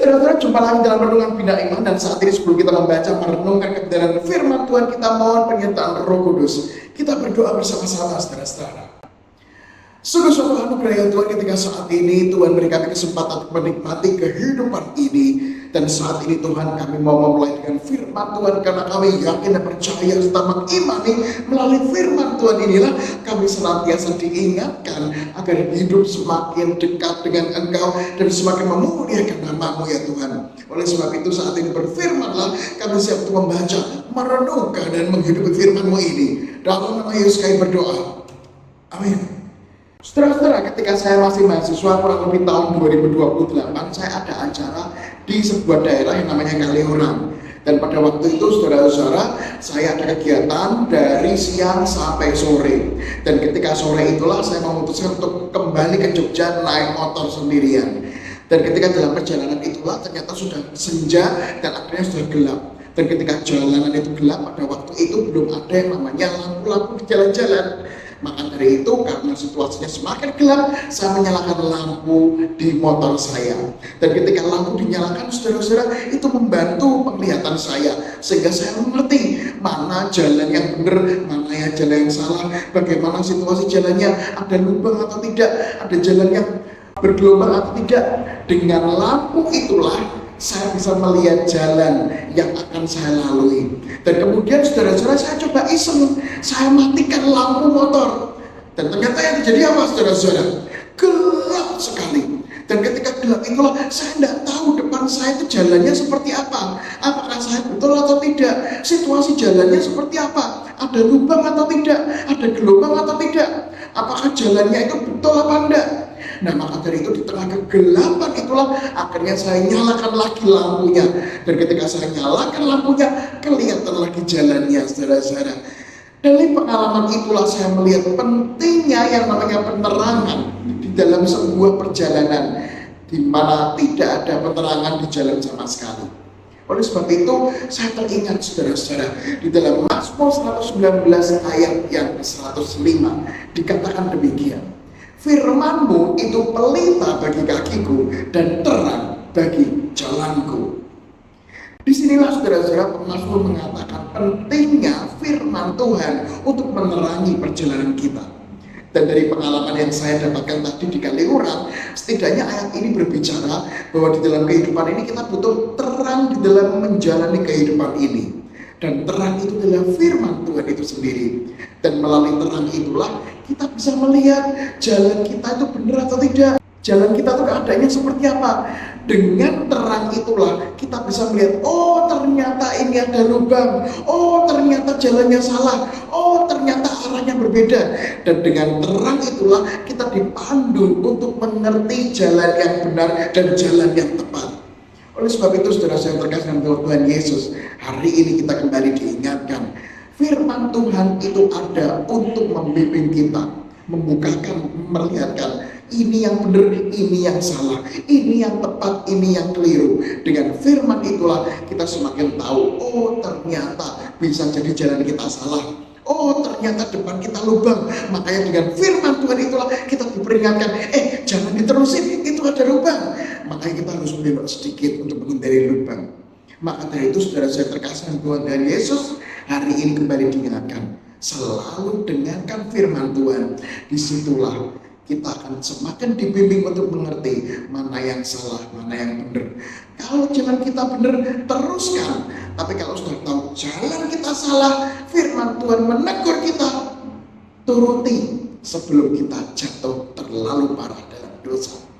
Saudara-saudara, jumpa lagi dalam renungan Bina Iman, dan saat ini sebelum kita membaca merenungkan kebenaran firman Tuhan, kita mohon penyertaan Roh Kudus. Kita berdoa bersama-sama, saudara-saudara. Sungguh suatu anugerah ya Tuhan, ketika saat ini Tuhan beri kami kesempatan untuk menikmati kehidupan ini. Dan saat ini Tuhan, kami mau memulai dengan firman Tuhan, karena kami yakin dan percaya serta mengimani melalui firman Tuhan inilah kami senantiasa diingatkan agar hidup semakin dekat dengan Engkau dan semakin memuliakan nama-Mu ya Tuhan. Oleh sebab itu saat ini berfirmanlah, kami siap untuk membaca, merenungkan dan menghidupi firman-Mu ini. Dalam nama Yesus kami berdoa. Amin. Saudara-saudara, ketika saya masih mahasiswa kurang lebih tahun 2028, saya ada acara di sebuah daerah yang namanya Kaliurang. Dan pada waktu itu, saudara-saudara, saya ada kegiatan dari siang sampai sore. Dan ketika sore itulah saya memutuskan untuk kembali ke Jogja naik motor sendirian. Dan ketika dalam perjalanan itulah ternyata sudah senja dan akhirnya sudah gelap. Dan ketika jalanan itu gelap, pada waktu itu belum ada yang namanya lampu-lampu di jalan-jalan. Maka dari itu, karena situasinya semakin gelap, saya menyalakan lampu di motor saya. Dan ketika lampu dinyalakan, saudara-saudara, itu membantu penglihatan saya. Sehingga saya mengerti mana jalan yang benar, mana yang jalan yang salah, bagaimana situasi jalannya, ada lubang atau tidak, ada jalan yang bergelombang atau tidak. Dengan lampu itulah saya bisa melihat jalan yang akan saya lalui. Dan kemudian saudara-saudara, saya coba iseng, saya matikan lampu motor. Dan ternyata yang terjadi apa, saudara-saudara? Gelap sekali. Dan ketika gelap itulah saya tidak tahu depan saya itu jalannya seperti apa. Apakah saya betul atau tidak? Situasi jalannya seperti apa? Ada lubang atau tidak? Ada gelombang atau tidak? Apakah jalannya itu betul apa enggak? Nah, maka dari itu di tengah kegelapan itulah akhirnya saya nyalakan lagi lampunya. Dan ketika saya nyalakan lampunya, kelihatan lagi jalannya, saudara-saudara. Dari pengalaman itulah saya melihat pentingnya yang namanya penerangan di dalam sebuah perjalanan, di mana tidak ada penerangan di jalan sama sekali. Oleh sebab itu, saya teringat, saudara-saudara, di dalam Mazmur 119 ayat yang ke-105 dikatakan demikian. Firman-Mu itu pelita bagi kakiku dan terang bagi jalanku. Disinilah saudara-saudara, pemazmur mengatakan pentingnya firman Tuhan untuk menerangi perjalanan kita. Dan dari pengalaman yang saya dapatkan tadi di Kaliurang, setidaknya ayat ini berbicara bahwa di dalam kehidupan ini kita butuh terang di dalam menjalani kehidupan ini. Dan terang itu adalah firman Tuhan itu sendiri. Dan melalui terang itulah kita bisa melihat jalan kita itu benar atau tidak. Jalan kita itu keadaannya seperti apa. Dengan terang itulah kita bisa melihat, oh ternyata ini ada lubang, oh ternyata jalannya salah, oh ternyata arahnya berbeda. Dan dengan terang itulah kita dipandu untuk mengerti jalan yang benar dan jalan yang tepat. Oleh sebab itu, saudara saya terkasih dengan Tuhan Yesus, hari ini kita kembali diingatkan, firman Tuhan itu ada untuk membimbing kita, membukakan, melihatkan ini yang benar, ini yang salah, ini yang tepat, ini yang keliru. Dengan firman itulah kita semakin tahu, oh ternyata bisa jadi jalan kita salah, oh ternyata depan kita lubang. Makanya dengan firman Tuhan itulah kita diperingatkan, jangan diterusin, itu ada lubang. Makanya kita harus belok sedikit untuk menghindari lubang. Maka dari itu, saudara saya terkasih Tuhan dan Yesus, hari ini kembali diingatkan, selalu dengarkan firman Tuhan. Disitulah kita akan semakin dibimbing untuk mengerti mana yang salah, mana yang benar. Kalau jalan kita benar, teruskan. Tapi kalau sudah tahu jalan kita salah, firman Tuhan menegur kita, turuti sebelum kita jatuh terlalu parah dalam dosa.